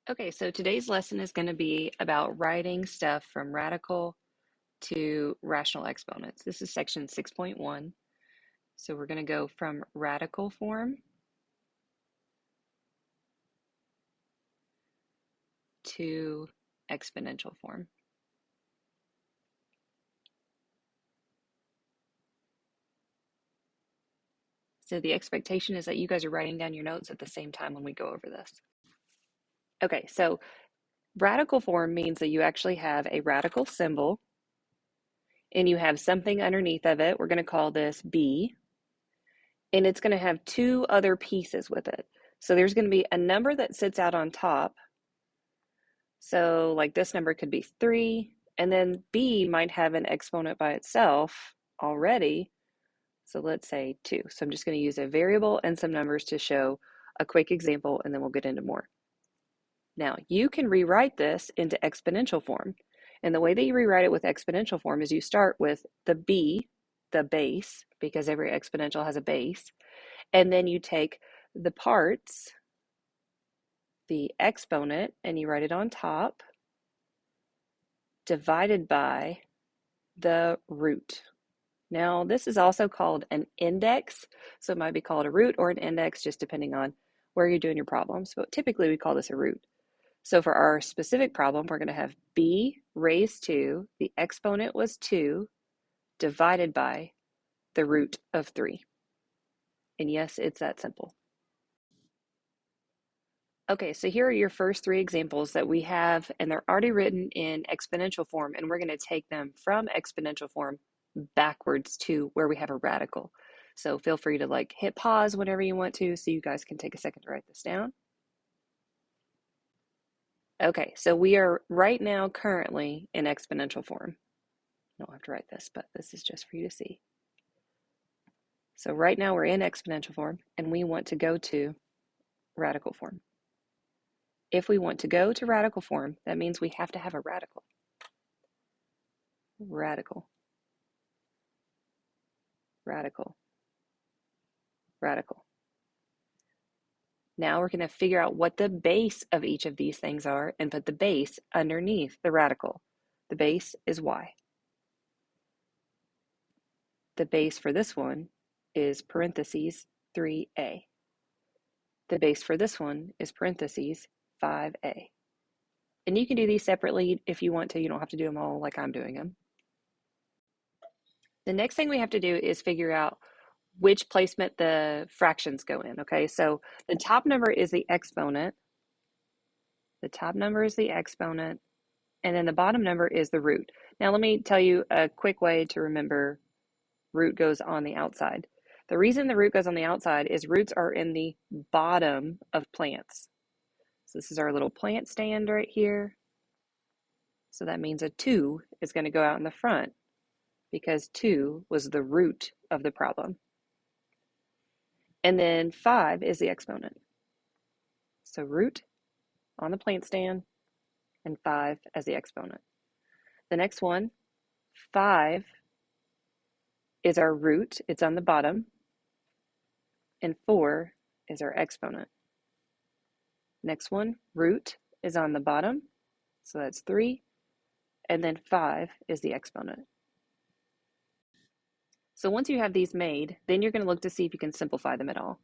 Okay, so today's lesson is going to be about writing stuff from radical to rational exponents. This is section 6.1. So we're going to go from radical form to exponential form. So the expectation is that you guys are writing down your notes at the same time when we go over this. Okay, so radical form means that you actually have a radical symbol and you have something underneath of it. We're going to call this b, and it's going to have two other pieces with it. So there's going to be a number that sits out on top. So like this number could be 3, and then b might have an exponent by itself already. So let's say 2. So I'm just going to use a variable and some numbers to show a quick example, and then we'll get into more. Now, you can rewrite this into exponential form. And the way that you rewrite it with exponential form is you start with the b, the base, because every exponential has a base, and then you take the parts, the exponent, and you write it on top, divided by the root. Now, this is also called an index, so it might be called a root or an index, just depending on where you're doing your problems, but typically we call this a root. So for our specific problem, we're going to have b raised to, the exponent was 2, divided by the root of 3. And yes, it's that simple. Okay, so here are your first 3 examples that we have, and they're already written in exponential form, and we're going to take them from exponential form backwards to where we have a radical. So feel free to hit pause whenever you want to, so you guys can take a second to write this down. Okay, so we are right now currently in exponential form. I don't have to write this, but this is just for you to see. So right now we're in exponential form, and we want to go to radical form. If we want to go to radical form, that means we have to have a radical. Radical. Radical. Radical. Now we're going to figure out what the base of each of these things are and put the base underneath the radical. The base is y. The base for this one is parentheses 3a. The base for this one is parentheses 5a. And you can do these separately if you want to. You don't have to do them all like I'm doing them. The next thing we have to do is figure out which placement the fractions go in, okay? So the top number is the exponent. The top number is the exponent, and then the bottom number is the root. Now let me tell you a quick way to remember root goes on the outside. The reason the root goes on the outside is roots are in the bottom of plants. So this is our little plant stand right here. So that means a 2 is going to go out in the front because 2 was the root of the problem. And then 5 is the exponent. So root on the plant stand and 5 as the exponent. The next one, 5 is our root. It's on the bottom. And 4 is our exponent. Next one, root is on the bottom. So that's 3. And then 5 is the exponent. So once you have these made, then you're going to look to see if you can simplify them at all.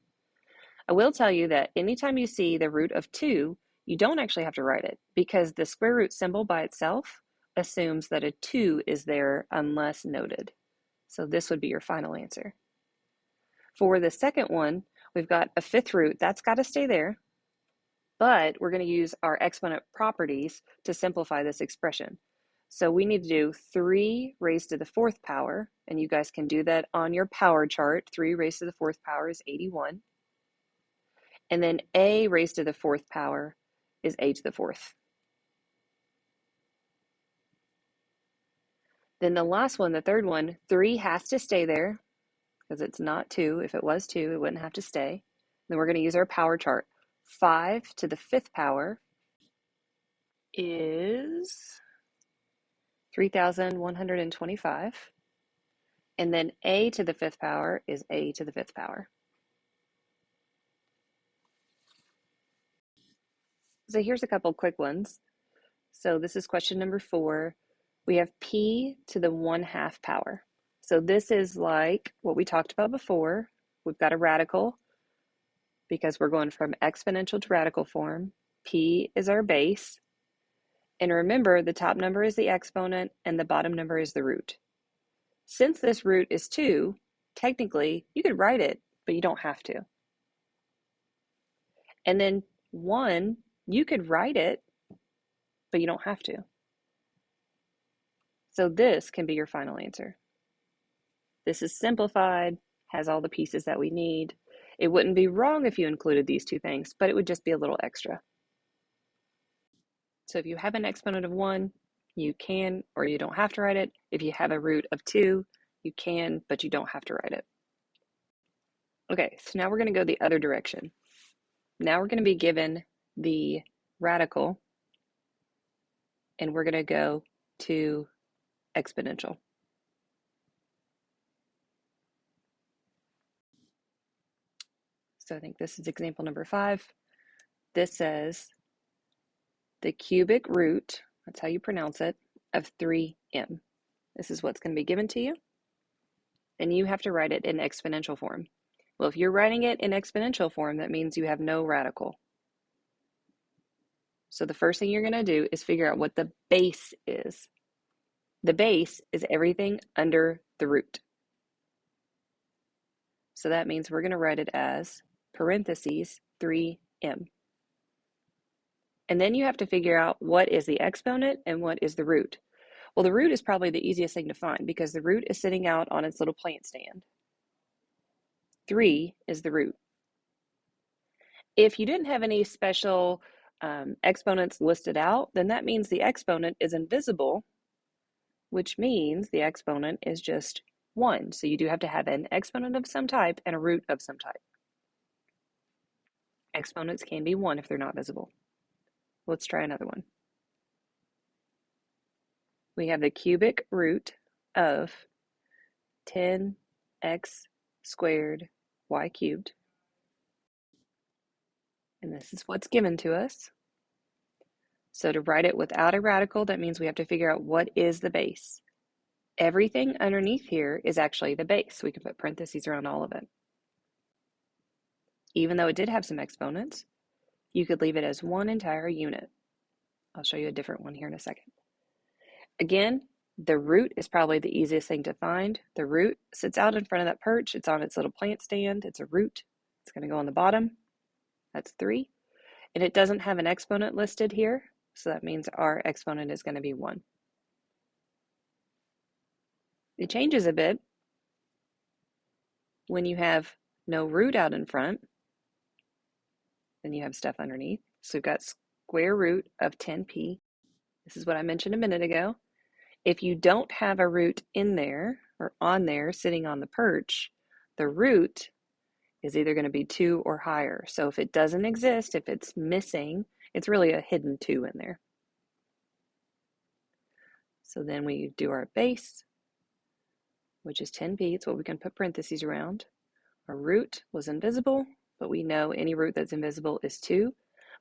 I will tell you that anytime you see the root of 2, you don't actually have to write it because the square root symbol by itself assumes that a 2 is there unless noted. So this would be your final answer. For the second one, we've got a 5th root. That's got to stay there. But we're going to use our exponent properties to simplify this expression. So we need to do 3 raised to the 4th power, and you guys can do that on your power chart. 3 raised to the 4th power is 81. And then a raised to the 4th power is a to the 4th. Then the last one, the third one, 3 has to stay there because it's not 2. If it was 2, it wouldn't have to stay. Then we're going to use our power chart. 5 to the 5th power is 3,125. And then a to the 5th power is a to the 5th power. So here's a couple quick ones. So this is question number 4. We have p to the 1/2 power. So this is like what we talked about before. We've got a radical because we're going from exponential to radical form. P is our base. And remember, the top number is the exponent and the bottom number is the root. Since this root is 2, technically you could write it, but you don't have to. And then 1, you could write it, but you don't have to. So this can be your final answer. This is simplified, has all the pieces that we need. It wouldn't be wrong if you included these two things, but it would just be a little extra. So if you have an exponent of 1, you can, or you don't have to write it. If you have a root of 2, you can, but you don't have to write it. Okay, so now we're going to go the other direction. Now we're going to be given the radical, and we're going to go to exponential. So I think this is example number 5. This says the cubic root, that's how you pronounce it, of 3m. This is what's going to be given to you, and you have to write it in exponential form. Well, if you're writing it in exponential form, that means you have no radical. So the first thing you're going to do is figure out what the base is. The base is everything under the root. So that means we're going to write it as parentheses 3m. And then you have to figure out what is the exponent and what is the root. Well, the root is probably the easiest thing to find because the root is sitting out on its little plant stand. 3 is the root. If you didn't have any special exponents listed out, then that means the exponent is invisible, which means the exponent is just 1. So you do have to have an exponent of some type and a root of some type. Exponents can be 1 if they're not visible. Let's try another one. We have the cubic root of 10x squared y cubed. And this is what's given to us. So to write it without a radical, that means we have to figure out what is the base. Everything underneath here is actually the base. We can put parentheses around all of it. Even though it did have some exponents, you could leave it as one entire unit. I'll show you a different one here in a second. Again, the root is probably the easiest thing to find. The root sits out in front of that perch. It's on its little plant stand. It's a root. It's going to go on the bottom. That's 3. And it doesn't have an exponent listed here, so that means our exponent is going to be 1. It changes a bit when you have no root out in front. Then you have stuff underneath. So we've got square root of 10p. This is what I mentioned a minute ago. If you don't have a root in there or on there sitting on the perch, the root is either going to be 2 or higher. So if it doesn't exist, if it's missing, it's really a hidden 2 in there. So then we do our base, which is 10p. It's what we can put parentheses around. Our root was invisible, but we know any root that's invisible is 2.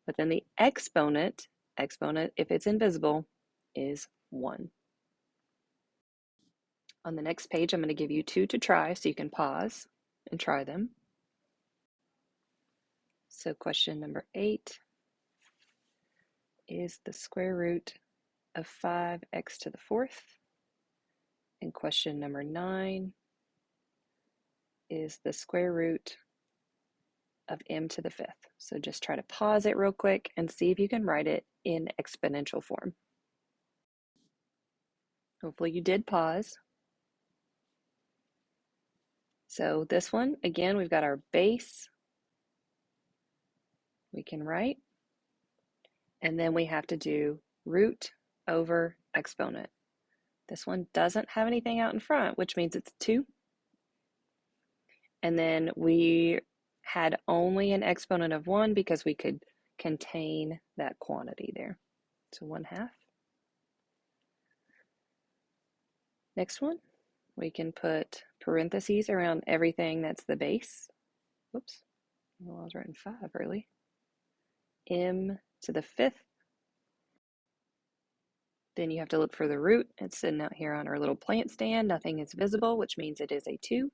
But then the exponent, if it's invisible, is 1. On the next page, I'm going to give you 2 to try so you can pause and try them. So question number 8 is the square root of 5x to the 4th. And question number 9 is the square root of m to the 5th. So just try to pause it real quick and see if you can write it in exponential form. Hopefully you did pause. So this one, again, we've got our base. We can write. And then we have to do root over exponent. This one doesn't have anything out in front, which means it's 2. And then we had only an exponent of 1 because we could contain that quantity there. So 1/2. Next one, we can put parentheses around everything that's the base. Whoops, well, I was writing 5 early. M to the 5th. Then you have to look for the root. It's sitting out here on our little plant stand. Nothing is visible, which means it is a 2.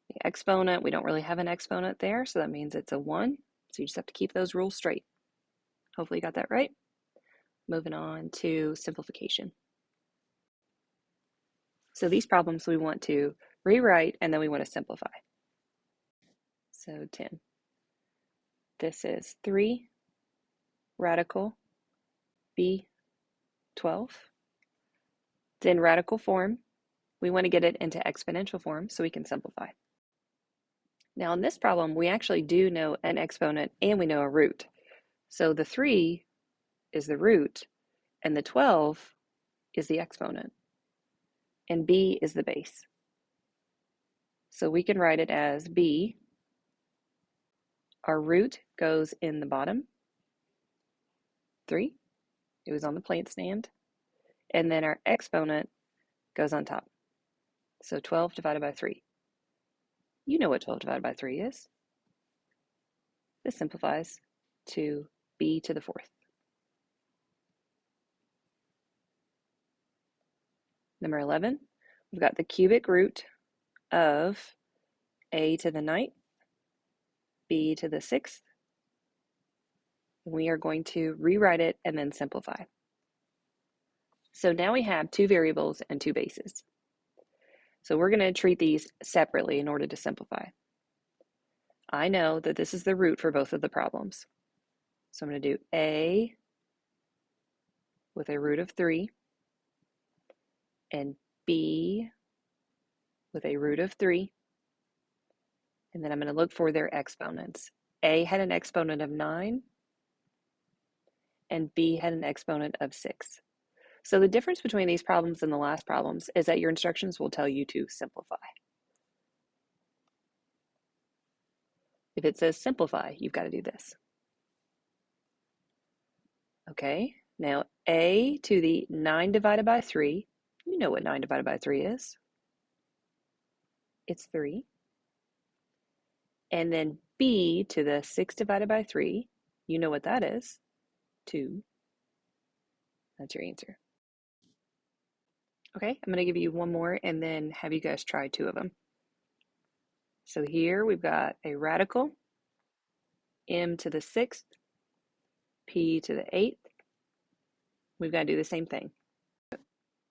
The exponent, we don't really have an exponent there, so that means it's a 1. So you just have to keep those rules straight. Hopefully you got that right. Moving on to simplification. So these problems we want to rewrite and then we want to simplify. So 10. This is 3 radical b 12. It's in radical form. We want to get it into exponential form so we can simplify. Now in this problem, we actually do know an exponent and we know a root. So the 3 is the root and the 12 is the exponent and b is the base. So we can write it as b. Our root goes in the bottom, 3. It was on the plant stand. And then our exponent goes on top. So 12 divided by 3. You know what 12 divided by 3 is. This simplifies to b to the 4th. Number 11, we've got the cubic root of a to the 9th, b to the 6th. We are going to rewrite it and then simplify. So now we have 2 variables and 2 bases. So we're going to treat these separately in order to simplify. I know that this is the root for both of the problems. So I'm going to do a with a root of 3 and b with a root of 3. And then I'm going to look for their exponents. A had an exponent of 9 and b had an exponent of 6. So the difference between these problems and the last problems is that your instructions will tell you to simplify. If it says simplify, you've got to do this. Okay, now a to the 9 divided by 3, you know what 9 divided by 3 is. It's 3. And then b to the 6 divided by 3, you know what that is, 2. That's your answer. Okay, I'm going to give you one more and then have you guys try 2 of them. So here we've got a radical, m to the 6th, p to the 8th. We've got to do the same thing.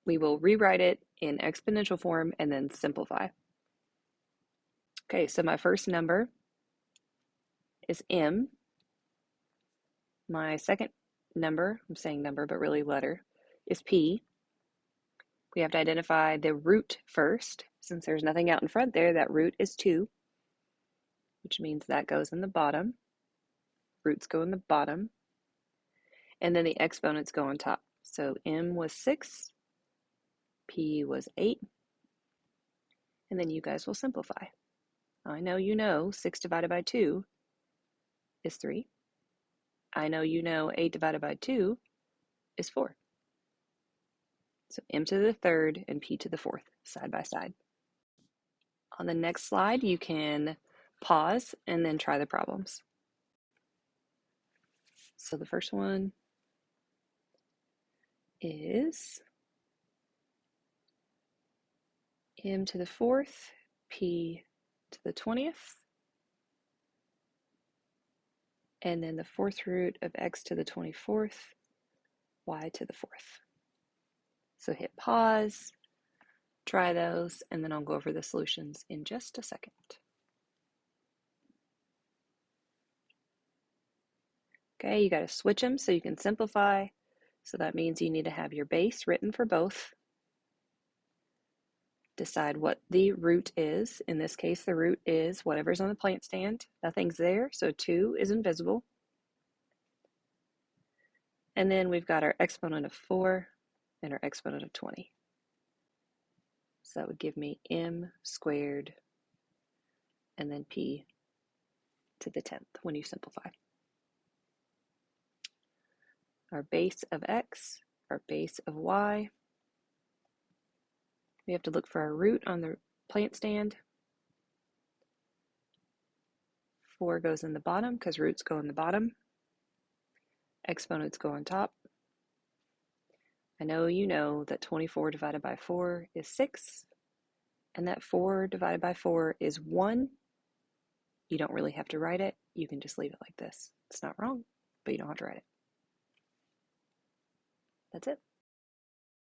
We will rewrite it in exponential form and then simplify. Okay, so my first number is m. My second number, I'm saying number, but really letter, is p. We have to identify the root first. Since there's nothing out in front there, that root is 2, which means that goes in the bottom. Roots go in the bottom. And then the exponents go on top. So m was 6, p was 8, and then you guys will simplify. I know you know 6 divided by 2 is 3. I know you know 8 divided by 2 is 4. So m to the 3rd and p to the 4th, side by side. On the next slide, you can pause and then try the problems. So the first one is m to the 4th, p to the 20th, and then the 4th root of x to the 24th, y to the 4th. So hit pause, try those, and then I'll go over the solutions in just a second. Okay, you got to switch them so you can simplify. So that means you need to have your base written for both. Decide what the root is. In this case, the root is whatever's on the plant stand. Nothing's there, so 2 is invisible. And then we've got our exponent of 4 and our exponent of 20. So that would give me m squared and then p to the 10th when you simplify. Our base of x, our base of y. We have to look for our root on the plant stand. 4 goes in the bottom because roots go in the bottom. exponents go on top. I know you know that 24 divided by 4 is 6, and that 4 divided by 4 is 1. You don't really have to write it. You can just leave it like this. It's not wrong, but you don't have to write it. That's it.